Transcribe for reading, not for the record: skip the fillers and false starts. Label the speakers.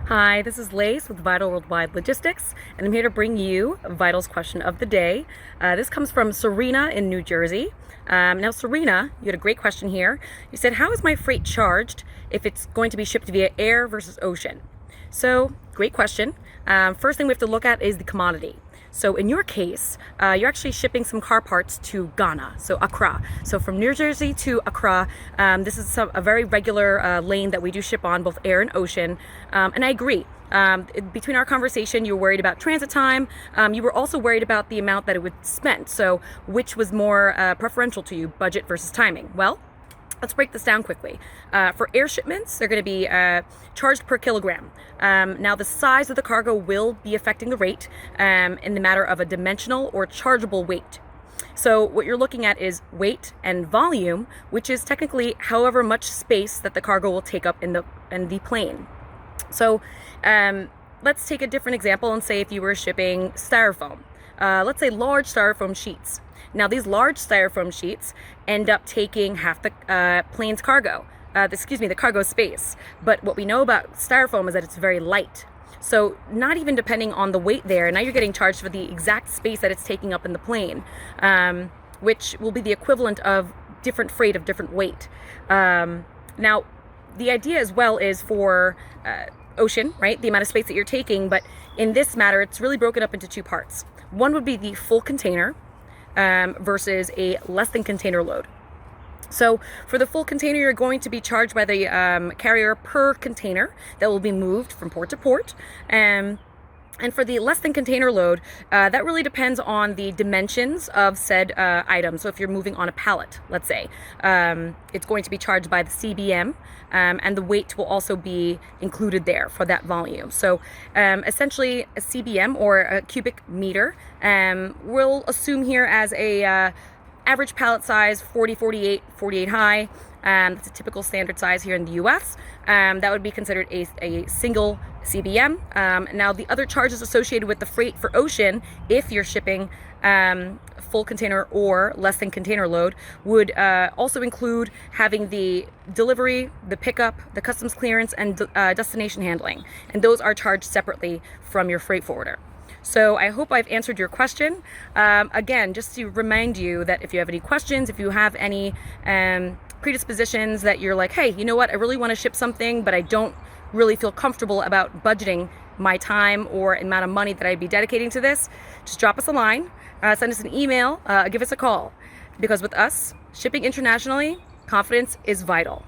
Speaker 1: Hi, this is Lace with Vital Worldwide Logistics, and I'm here to bring you Vital's question of the day. This comes from Sarina in New Jersey. Now, Sarina, you had a great question here. You said, how is my freight charged if it's going to be shipped via air versus ocean? So, great question. First thing we have to look at is the commodity. So in your case, you're actually shipping some car parts to Ghana, so Accra. So from New Jersey to Accra, this is a very regular lane that we do ship on, both air and ocean. And I agree. Between our conversation, you were worried about transit time. You were also worried about the amount that it would spend. So which was more preferential to you, budget versus timing? Well, let's break this down quickly. For air shipments, they're going to be charged per kilogram. Now, the size of the cargo will be affecting the rate in the matter of a dimensional or chargeable weight. So what you're looking at is weight and volume, which is technically however much space that the cargo will take up in the plane. So let's take a different example and say if you were shipping styrofoam. Let's say large styrofoam sheets. Now, these large styrofoam sheets end up taking half the plane's cargo, the cargo space. But what we know about styrofoam is that it's very light. So not even depending on the weight there, now you're getting charged for the exact space that it's taking up in the plane, which will be the equivalent of different freight of different weight. Now, the idea as well is for ocean, right? The amount of space that you're taking, but in this matter, it's really broken up into two parts. One would be the full container, versus a less than container load. So for the full container, you're going to be charged by the carrier per container that will be moved from port to port. And for the less than container load, that really depends on the dimensions of said item. So if you're moving on a pallet, let's say, it's going to be charged by the CBM, and the weight will also be included there for that volume. So essentially a CBM or a cubic meter, we'll assume here as a average pallet size, 48 high. That's a typical standard size here in the US. That would be considered a single CBM. Now, the other charges associated with the freight for ocean, if you're shipping full container or less than container load, would also include having the delivery, the pickup, the customs clearance, and destination handling. And those are charged separately from your freight forwarder. So I hope I've answered your question. Again, just to remind you that if you have any questions, if you have any predispositions that you're like, hey, you know what, I really want to ship something, but I don't really feel comfortable about budgeting my time or amount of money that I'd be dedicating to this, just drop us a line, send us an email, give us a call. Because with us, shipping internationally, confidence is vital.